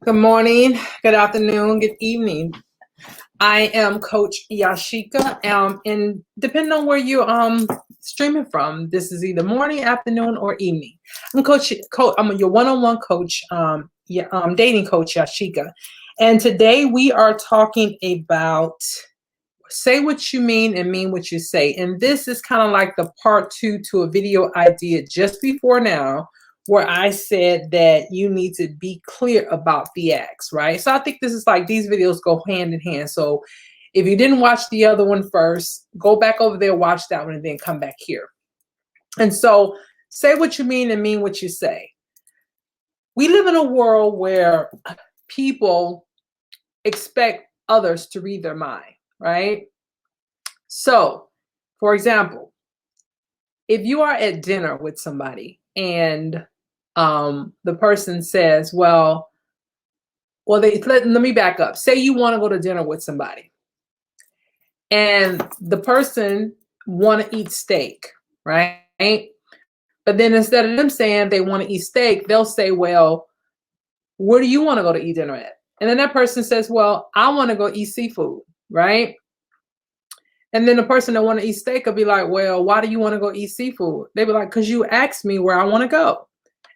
Good morning, good afternoon, good evening. I am Coach Yashika, and depending on where you streaming from, this is either morning, afternoon, or evening. I'm I'm your one-on-one coach, dating coach Yashika, and today we are talking about say what you mean and mean what you say. And this is kind of like the part two to a video I did just before now, where I said that you need to be clear about the acts, right? So I think this is like these videos go hand in hand. So if you didn't watch the other one first, go back over there, watch that one, and then come back here. And so say what you mean and mean what you say. We live in a world where people expect others to read their mind, right? So, for example, if you are at dinner with somebody and the person says, let me back up. Say you want to go to dinner with somebody and the person want to eat steak, right? But then instead of them saying they want to eat steak, they'll say, well, where do you want to go to eat dinner at? And then that person says, well, I want to go eat seafood, right? And then the person that want to eat steak will be like, well, why do you want to go eat seafood? They be like, because you asked me where I want to go.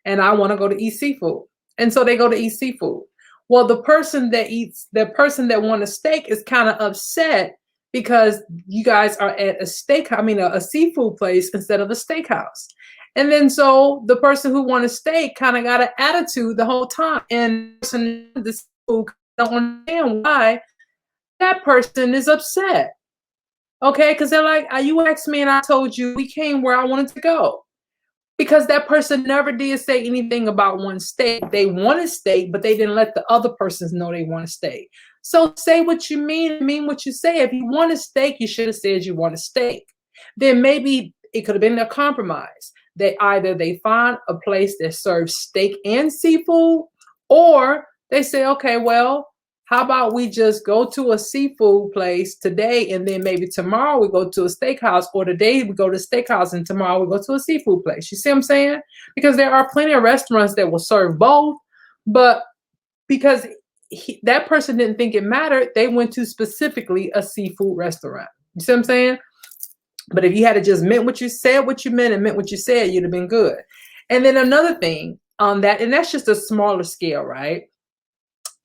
And I want to go to eat seafood. And so they go to eat seafood. Well, the person that wants a steak is kind of upset because you guys are at a seafood place instead of a steakhouse. And then so the person who wants a steak kind of got an attitude the whole time. And the person don't understand why that person is upset. Okay, because they're like, you asked me and I told you we came where I wanted to go. Because that person never did say anything about one steak. They wanted steak, but they didn't let the other persons know they want a steak. So say what you mean what you say. If you want a steak, you should have said you want a steak. Then maybe it could have been a compromise. Either they find a place that serves steak and seafood, or they say, okay, well, how about we just go to a seafood place today and then maybe tomorrow we go to a steakhouse, or today we go to a steakhouse and tomorrow we go to a seafood place. You see what I'm saying? Because there are plenty of restaurants that will serve both, but because that person didn't think it mattered, they went to specifically a seafood restaurant. You see what I'm saying? But if you had to just meant what you said, what you meant, and meant what you said, you'd have been good. And then another thing on that, and that's just a smaller scale, right?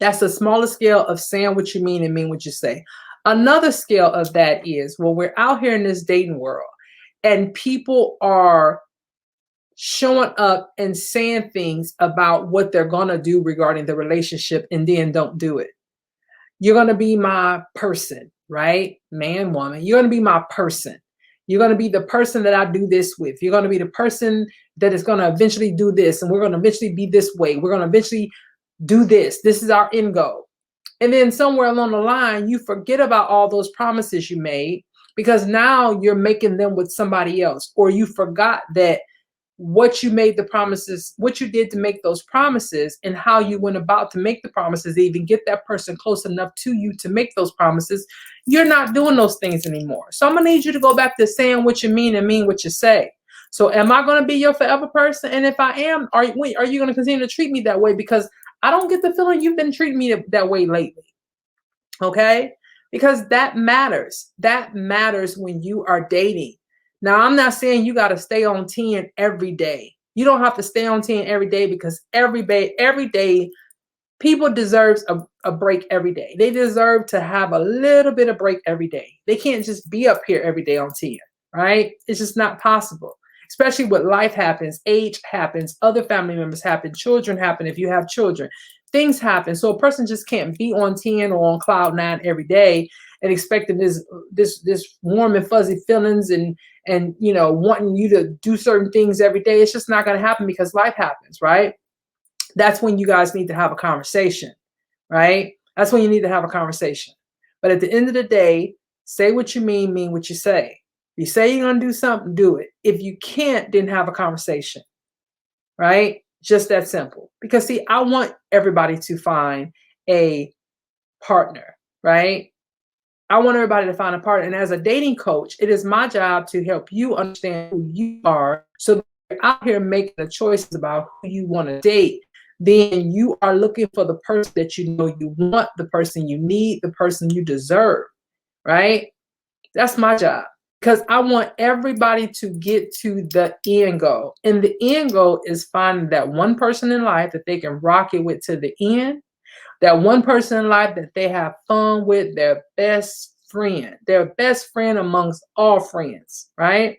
That's a smaller scale of saying what you mean and mean what you say. Another scale of that is, well, we're out here in this dating world and people are showing up and saying things about what they're going to do regarding the relationship and then don't do it. You're going to be my person, right? Man, woman, you're going to be my person. You're going to be the person that I do this with. You're going to be the person that is going to eventually do this. And we're going to eventually be this way. We're going to eventually do this. This is our end goal. And then somewhere along the line, you forget about all those promises you made because now you're making them with somebody else, or you forgot that what you made the promises, what you did to make those promises and how you went about to make the promises, even get that person close enough to you to make those promises. You're not doing those things anymore. So I'm going to need you to go back to saying what you mean and mean what you say. So am I going to be your forever person? And if I am, are you going to continue to treat me that way? Because I don't get the feeling you've been treating me that way lately. Okay? Because that matters. That matters when you are dating. Now, I'm not saying you got to stay on 10 every day. You don't have to stay on 10 every day, because every day, people deserve a break every day. They deserve to have a little bit of break every day. They can't just be up here every day on 10, right? It's just not possible. Especially what life happens, age happens, other family members happen, children happen if you have children. Things happen. So a person just can't be on 10 or on cloud 9 every day and expecting this warm and fuzzy feelings and wanting you to do certain things every day. It's just not going to happen because life happens, right? That's when you guys need to have a conversation, right? That's when you need to have a conversation. But at the end of the day, say what you mean what you say. If you say you're going to do something, do it. If you can't, then have a conversation, right? Just that simple. Because see, I want everybody to find a partner, right? I want everybody to find a partner. And as a dating coach, it is my job to help you understand who you are, so that you're out here making the choices about who you want to date. then you are looking for the person that you know you want, the person you need, the person you deserve, right? That's my job, because I want everybody to get to the end goal. And the end goal is finding that one person in life that they can rock it with to the end, that one person in life that they have fun with, their best friend amongst all friends, right?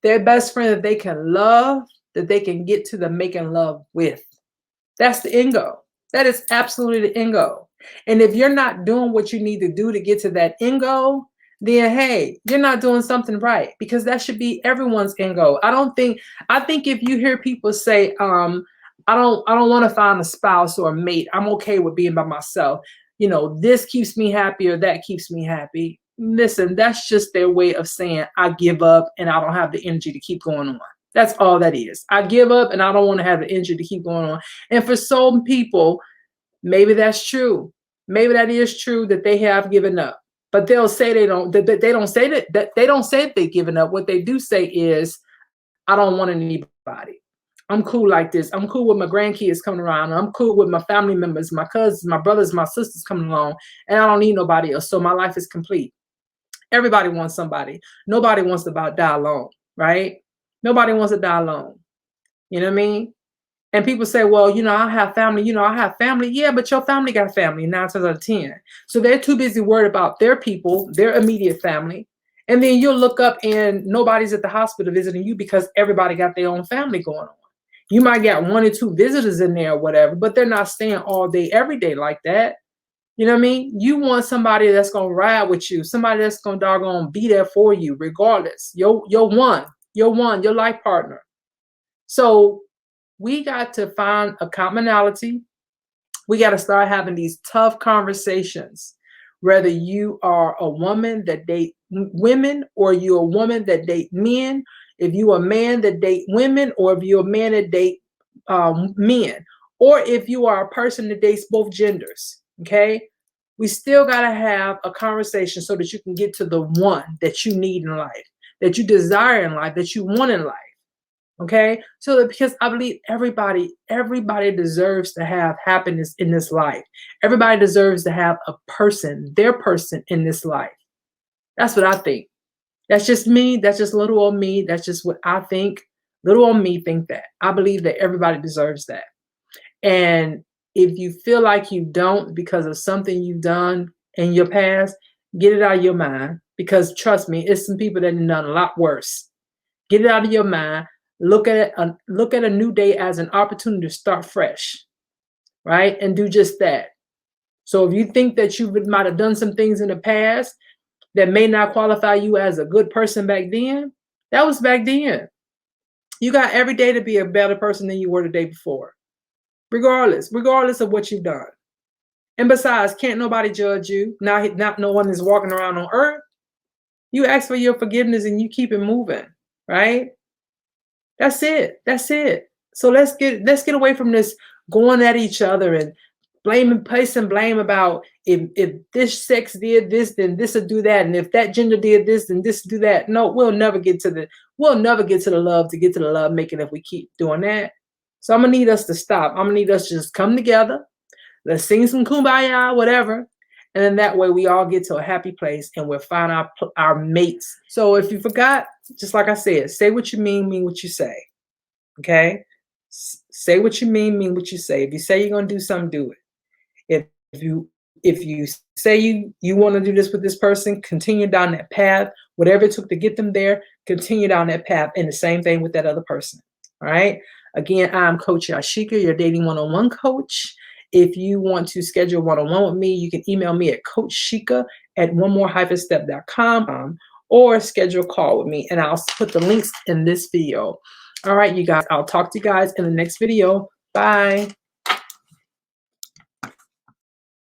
Their best friend that they can love, that they can get to the making love with. That's the end goal. That is absolutely the end goal. And if you're not doing what you need to do to get to that end goal, then hey, you're not doing something right, because that should be everyone's end goal. I think if you hear people say, I don't want to find a spouse or a mate. I'm okay with being by myself. You know, this keeps me happy or that keeps me happy. Listen, that's just their way of saying I give up and I don't have the energy to keep going on. That's all that is. I give up and I don't want to have the energy to keep going on. And for some people, maybe that's true. Maybe that is true that they have given up. But they'll say they don't. They don't say that they don't say that they've given up. What they do say is, I don't want anybody. I'm cool like this. I'm cool with my grandkids coming around. I'm cool with my family members, my cousins, my brothers, my sisters coming along, and I don't need nobody else. So my life is complete. Everybody wants somebody. Nobody wants to die alone, right? Nobody wants to die alone. You know what I mean? And people say, well, I have family. I have family. Yeah, but your family got family 9 times out of 10. So they're too busy worried about their people, their immediate family. And then you'll look up and nobody's at the hospital visiting you because everybody got their own family going on. You might get 1 or 2 visitors in there or whatever, but they're not staying all day, every day like that. You know what I mean? You want somebody that's going to ride with you, somebody that's going to doggone be there for you regardless. Your life partner. So we got to find a commonality. We got to start having these tough conversations. Whether you are a woman that date women or you're a woman that date men, if you're a man that date women, or if you're a man that date men, or if you are a person that dates both genders, okay? We still got to have a conversation so that you can get to the one that you need in life, that you desire in life, that you want in life. Okay, so that, because I believe everybody deserves to have happiness in this life. Everybody deserves to have a person, their person in this life. That's what I think. That's just me. That's just little old me. That's just what I think. Little old me think that. I believe that everybody deserves that. And if you feel like you don't because of something you've done in your past, get it out of your mind. Because trust me, it's some people that have done a lot worse. Get it out of your mind. Look at a new day as an opportunity to start fresh, right? And do just that. So if you think that you might have done some things in the past that may not qualify you as a good person back then, that was back then. You got every day to be a better person than you were the day before, regardless of what you've done. And besides, can't nobody judge you. Not no one is walking around on earth. You ask for your forgiveness and you keep it moving, right? That's it. So let's get away from this going at each other and placing blame about if this sex did this, then this will do that, and if that gender did this, then this will do that. No, we'll never get to the love making if we keep doing that. So I'm gonna need us to stop. I'm gonna need us to just come together. Let's sing some kumbaya, whatever. And then that way we all get to a happy place and we'll find our mates. So if you forgot, just like I said, say what you mean what you say. Okay? Say what you mean what you say. If you say you're going to do something, do it. If you say you want to do this with this person, continue down that path. Whatever it took to get them there, continue down that path. And the same thing with that other person. All right? Again, I'm Coach Yashika, your dating one-on-one coach. If you want to schedule one-on-one with me, you can email me at coachshika@onemore-step.com or schedule a call with me, and I'll put the links in this video. All right, you guys, I'll talk to you guys in the next video. Bye.